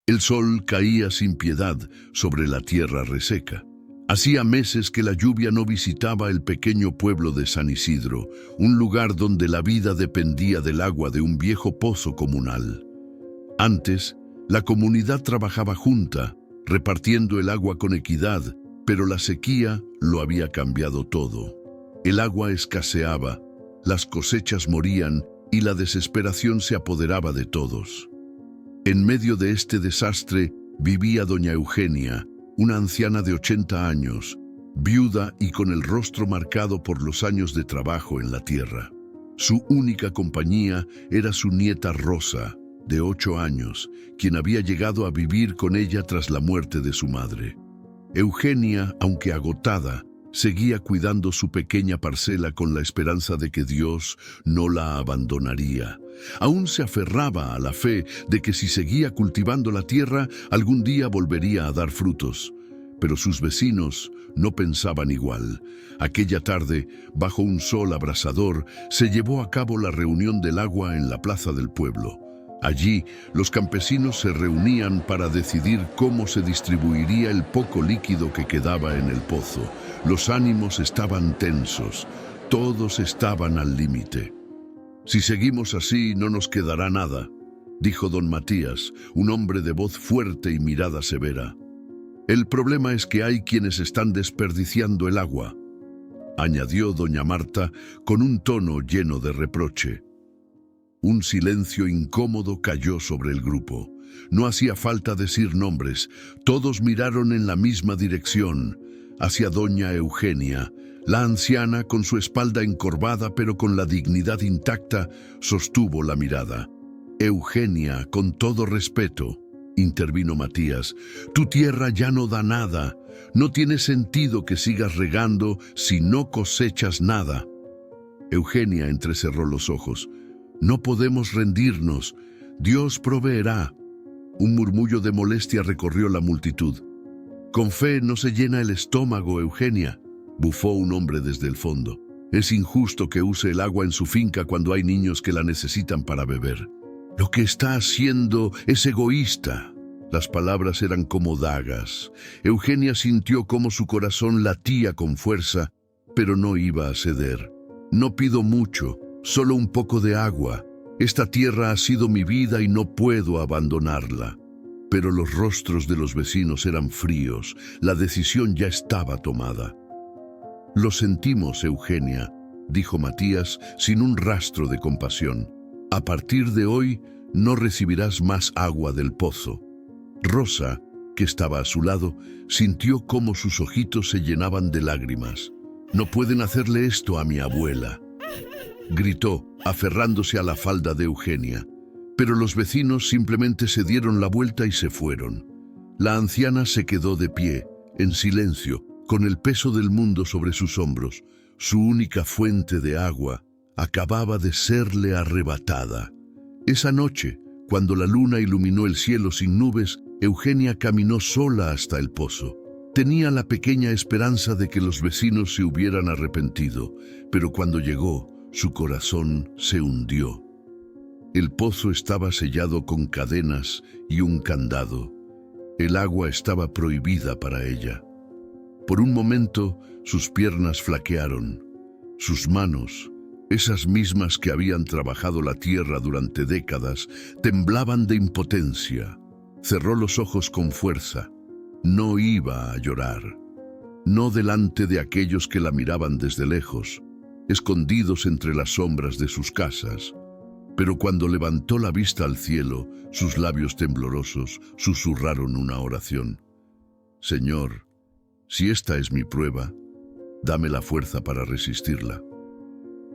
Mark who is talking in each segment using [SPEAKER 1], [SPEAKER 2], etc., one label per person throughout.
[SPEAKER 1] El sol caía sin piedad sobre la tierra reseca. Hacía meses que la lluvia no visitaba el pequeño pueblo de San Isidro, un lugar donde la vida dependía del agua de un viejo pozo comunal. Antes, la comunidad trabajaba junta, repartiendo el agua con equidad, pero la sequía lo había cambiado todo. El agua escaseaba, las cosechas morían y la desesperación se apoderaba de todos. En medio de este desastre vivía doña Eugenia, una anciana de 80 años, viuda y con el rostro marcado por los años de trabajo en la tierra. Su única compañía era su nieta Rosa, de 8 años, quien había llegado a vivir con ella tras la muerte de su madre. Eugenia, aunque agotada, seguía cuidando su pequeña parcela con la esperanza de que Dios no la abandonaría. Aún se aferraba a la fe de que si seguía cultivando la tierra, algún día volvería a dar frutos. Pero sus vecinos no pensaban igual. Aquella tarde, bajo un sol abrasador, se llevó a cabo la reunión del agua en la plaza del pueblo. Allí, los campesinos se reunían para decidir cómo se distribuiría el poco líquido que quedaba en el pozo. Los ánimos estaban tensos, todos estaban al límite. «Si seguimos así, no nos quedará nada», dijo don Matías, un hombre de voz fuerte y mirada severa. «El problema es que hay quienes están desperdiciando el agua», añadió doña Marta con un tono lleno de reproche. Un silencio incómodo cayó sobre el grupo. No hacía falta decir nombres. Todos miraron en la misma dirección, hacia doña Eugenia. La anciana, con su espalda encorvada pero con la dignidad intacta, sostuvo la mirada. «Eugenia, con todo respeto», intervino Matías, «tu tierra ya no da nada. No tiene sentido que sigas regando si no cosechas nada». Eugenia entrecerró los ojos. «No podemos rendirnos. Dios proveerá». Un murmullo de molestia recorrió la multitud. «Con fe no se llena el estómago, Eugenia», bufó un hombre desde el fondo. «Es injusto que use el agua en su finca cuando hay niños que la necesitan para beber. Lo que está haciendo es egoísta». Las palabras eran como dagas. Eugenia sintió cómo su corazón latía con fuerza, pero no iba a ceder. «No pido mucho. Solo un poco de agua. Esta tierra ha sido mi vida y no puedo abandonarla». Pero los rostros de los vecinos eran fríos. La decisión ya estaba tomada. «Lo sentimos, Eugenia», dijo Matías sin un rastro de compasión. «A partir de hoy no recibirás más agua del pozo». Rosa, que estaba a su lado, sintió cómo sus ojitos se llenaban de lágrimas. «No pueden hacerle esto a mi abuela», gritó, aferrándose a la falda de Eugenia. Pero los vecinos simplemente se dieron la vuelta y se fueron. La anciana se quedó de pie, en silencio, con el peso del mundo sobre sus hombros. Su única fuente de agua acababa de serle arrebatada. Esa noche, cuando la luna iluminó el cielo sin nubes, Eugenia caminó sola hasta el pozo. Tenía la pequeña esperanza de que los vecinos se hubieran arrepentido, pero cuando llegó, su corazón se hundió. El pozo estaba sellado con cadenas y un candado. El agua estaba prohibida para ella. Por un momento, sus piernas flaquearon. Sus manos, esas mismas que habían trabajado la tierra durante décadas, temblaban de impotencia. Cerró los ojos con fuerza. No iba a llorar. No delante de aquellos que la miraban desde lejos, escondidos entre las sombras de sus casas. Pero cuando levantó la vista al cielo, sus labios temblorosos susurraron una oración. «Señor, si esta es mi prueba, dame la fuerza para resistirla».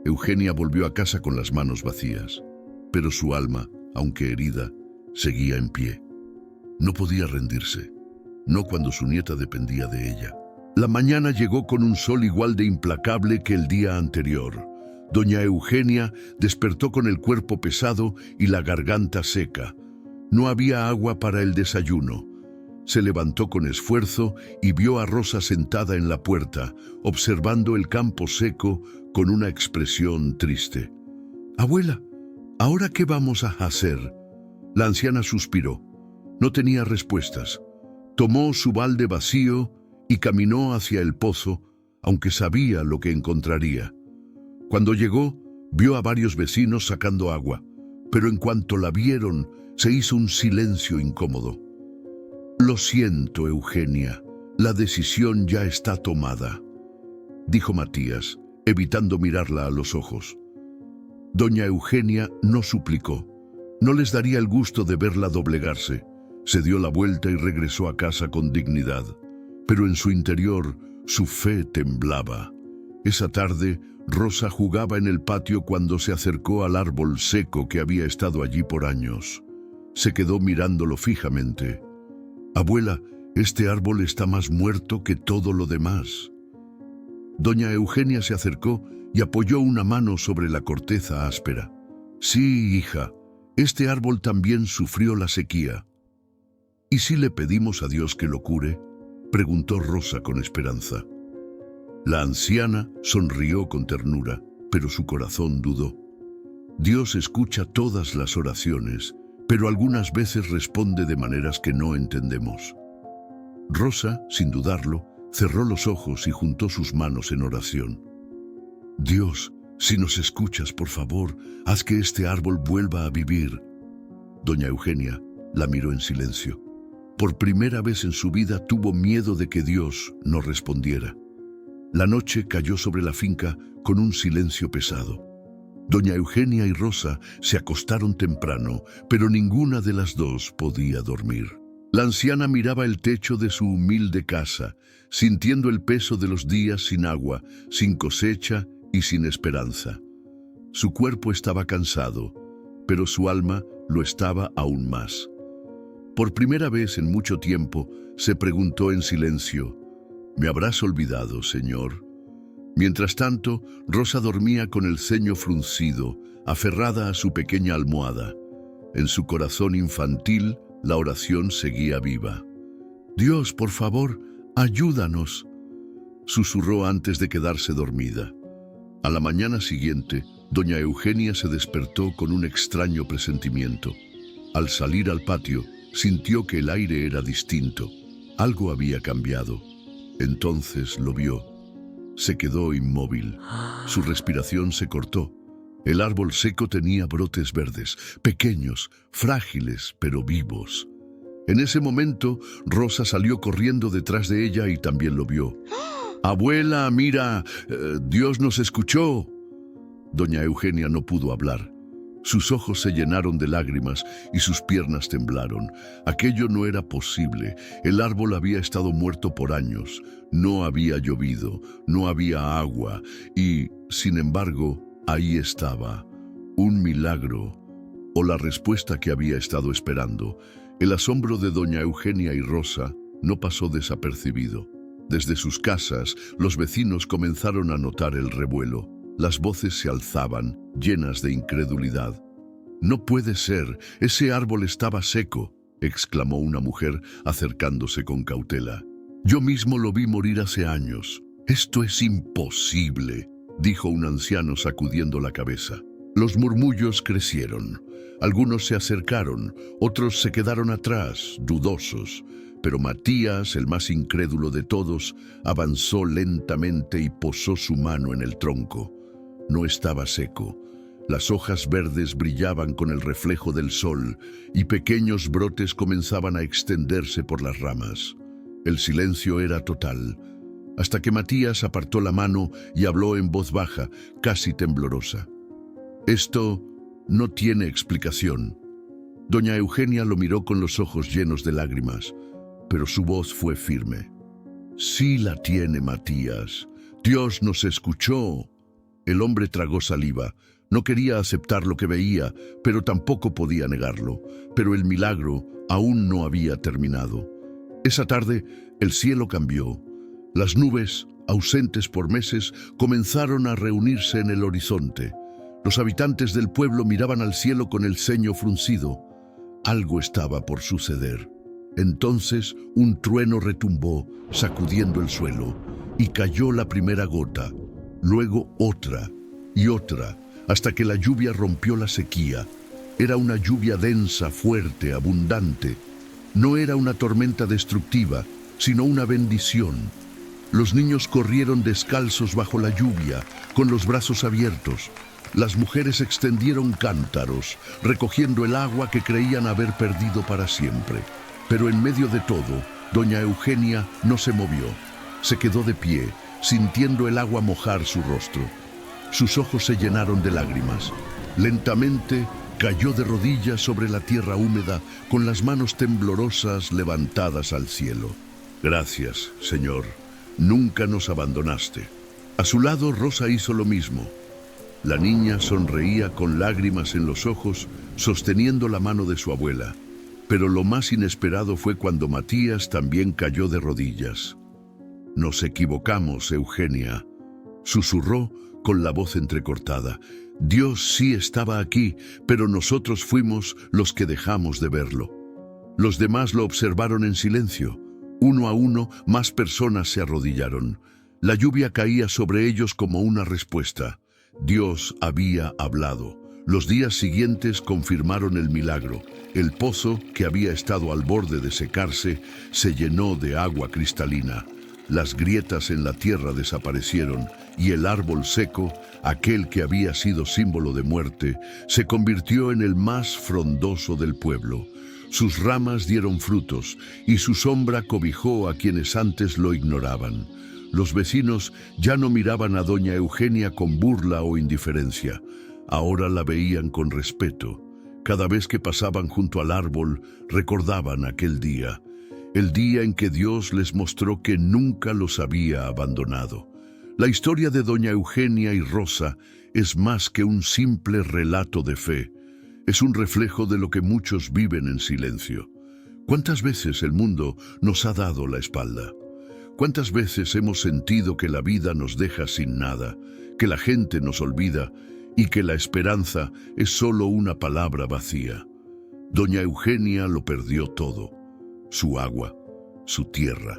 [SPEAKER 1] Eugenia volvió a casa con las manos vacías, pero su alma, aunque herida, seguía en pie. No podía rendirse, no cuando su nieta dependía de ella. La mañana llegó con un sol igual de implacable que el día anterior. Doña Eugenia despertó con el cuerpo pesado y la garganta seca. No había agua para el desayuno. Se levantó con esfuerzo y vio a Rosa sentada en la puerta, observando el campo seco con una expresión triste. «Abuela, ¿ahora qué vamos a hacer?». La anciana suspiró. No tenía respuestas. Tomó su balde vacío y caminó hacia el pozo, aunque sabía lo que encontraría. Cuando llegó, vio a varios vecinos sacando agua, pero en cuanto la vieron, se hizo un silencio incómodo. «Lo siento, Eugenia, la decisión ya está tomada», dijo Matías, evitando mirarla a los ojos. Doña Eugenia no suplicó. No les daría el gusto de verla doblegarse. Se dio la vuelta y regresó a casa con dignidad. Pero en su interior, su fe temblaba. Esa tarde, Rosa jugaba en el patio cuando se acercó al árbol seco que había estado allí por años. Se quedó mirándolo fijamente. «Abuela, este árbol está más muerto que todo lo demás». Doña Eugenia se acercó y apoyó una mano sobre la corteza áspera. «Sí, hija, este árbol también sufrió la sequía». «¿Y si le pedimos a Dios que lo cure?», preguntó Rosa con esperanza. La anciana sonrió con ternura, pero su corazón dudó. Dios escucha todas las oraciones, pero algunas veces responde de maneras que no entendemos. Rosa, sin dudarlo, cerró los ojos y juntó sus manos en oración. «Dios, si nos escuchas, por favor, haz que este árbol vuelva a vivir». Doña Eugenia la miró en silencio. Por primera vez en su vida tuvo miedo de que Dios no respondiera. La noche cayó sobre la finca con un silencio pesado. Doña Eugenia y Rosa se acostaron temprano, pero ninguna de las dos podía dormir. La anciana miraba el techo de su humilde casa, sintiendo el peso de los días sin agua, sin cosecha y sin esperanza. Su cuerpo estaba cansado, pero su alma lo estaba aún más. Por primera vez en mucho tiempo, se preguntó en silencio: «¿Me habrás olvidado, Señor?». Mientras tanto, Rosa dormía con el ceño fruncido, aferrada a su pequeña almohada. En su corazón infantil, la oración seguía viva. «Dios, por favor, ayúdanos», susurró antes de quedarse dormida. A la mañana siguiente, doña Eugenia se despertó con un extraño presentimiento. Al salir al patio, sintió que el aire era distinto. Algo había cambiado. Entonces lo vio. Se quedó inmóvil. Su respiración se cortó. El árbol seco tenía brotes verdes, pequeños, frágiles, pero vivos. En ese momento, Rosa salió corriendo detrás de ella y también lo vio. «Abuela, mira, Dios nos escuchó». Doña Eugenia no pudo hablar. Sus ojos se llenaron de lágrimas y sus piernas temblaron. Aquello no era posible. El árbol había estado muerto por años. No había llovido, no había agua y, sin embargo, ahí estaba. Un milagro, o la respuesta que había estado esperando. El asombro de doña Eugenia y Rosa no pasó desapercibido. Desde sus casas, los vecinos comenzaron a notar el revuelo. Las voces se alzaban, llenas de incredulidad. «No puede ser, ese árbol estaba seco», exclamó una mujer acercándose con cautela. «Yo mismo lo vi morir hace años». «Esto es imposible», dijo un anciano sacudiendo la cabeza. Los murmullos crecieron. Algunos se acercaron, otros se quedaron atrás, dudosos. Pero Matías, el más incrédulo de todos, avanzó lentamente y posó su mano en el tronco. No estaba seco. Las hojas verdes brillaban con el reflejo del sol y pequeños brotes comenzaban a extenderse por las ramas. El silencio era total, hasta que Matías apartó la mano y habló en voz baja, casi temblorosa. «Esto no tiene explicación». Doña Eugenia lo miró con los ojos llenos de lágrimas, pero su voz fue firme. «Sí la tiene, Matías. Dios nos escuchó». El hombre tragó saliva. No quería aceptar lo que veía, pero tampoco podía negarlo. Pero el milagro aún no había terminado. Esa tarde, el cielo cambió. Las nubes, ausentes por meses, comenzaron a reunirse en el horizonte. Los habitantes del pueblo miraban al cielo con el ceño fruncido. Algo estaba por suceder. Entonces, un trueno retumbó, sacudiendo el suelo, y cayó la primera gota, luego otra y otra, hasta que la lluvia rompió la sequía. Era una lluvia densa, fuerte, abundante. No era una tormenta destructiva, sino una bendición. Los niños corrieron descalzos bajo la lluvia, con los brazos abiertos. Las mujeres extendieron cántaros, recogiendo el agua que creían haber perdido para siempre. Pero en medio de todo, doña Eugenia no se movió. Se quedó de pie, sintiendo el agua mojar su rostro. Sus ojos se llenaron de lágrimas. Lentamente cayó de rodillas sobre la tierra húmeda, con las manos temblorosas levantadas al cielo. Gracias, Señor. Nunca nos abandonaste. A su lado, Rosa hizo lo mismo. La niña sonreía con lágrimas en los ojos, sosteniendo la mano de su abuela. Pero lo más inesperado fue cuando Matías también cayó de rodillas. Nos equivocamos, Eugenia, susurró con la voz entrecortada. Dios sí estaba aquí, pero nosotros fuimos los que dejamos de verlo. Los demás lo observaron en silencio. Uno a uno, más personas se arrodillaron. La lluvia caía sobre ellos como una respuesta. Dios había hablado. Los días siguientes confirmaron el milagro. El pozo, que había estado al borde de secarse, se llenó de agua cristalina. Las grietas en la tierra desaparecieron y el árbol seco, aquel que había sido símbolo de muerte, se convirtió en el más frondoso del pueblo. Sus ramas dieron frutos y su sombra cobijó a quienes antes lo ignoraban. Los vecinos ya no miraban a doña Eugenia con burla o indiferencia. Ahora la veían con respeto. Cada vez que pasaban junto al árbol, recordaban aquel día. El día en que Dios les mostró que nunca los había abandonado. La historia de doña Eugenia y Rosa es más que un simple relato de fe. Es un reflejo de lo que muchos viven en silencio. ¿Cuántas veces el mundo nos ha dado la espalda? ¿Cuántas veces hemos sentido que la vida nos deja sin nada, que la gente nos olvida y que la esperanza es solo una palabra vacía? Doña Eugenia lo perdió todo. Su agua, su tierra,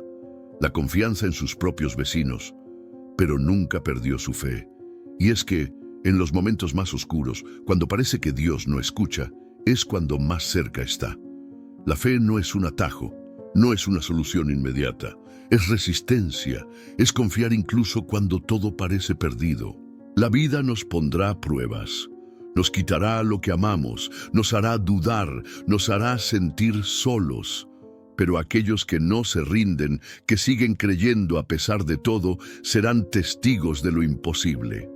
[SPEAKER 1] la confianza en sus propios vecinos, pero nunca perdió su fe. Y es que, en los momentos más oscuros, cuando parece que Dios no escucha, es cuando más cerca está. La fe no es un atajo, no es una solución inmediata, es resistencia, es confiar incluso cuando todo parece perdido. La vida nos pondrá pruebas, nos quitará lo que amamos, nos hará dudar, nos hará sentir solos. Pero aquellos que no se rinden, que siguen creyendo a pesar de todo, serán testigos de lo imposible.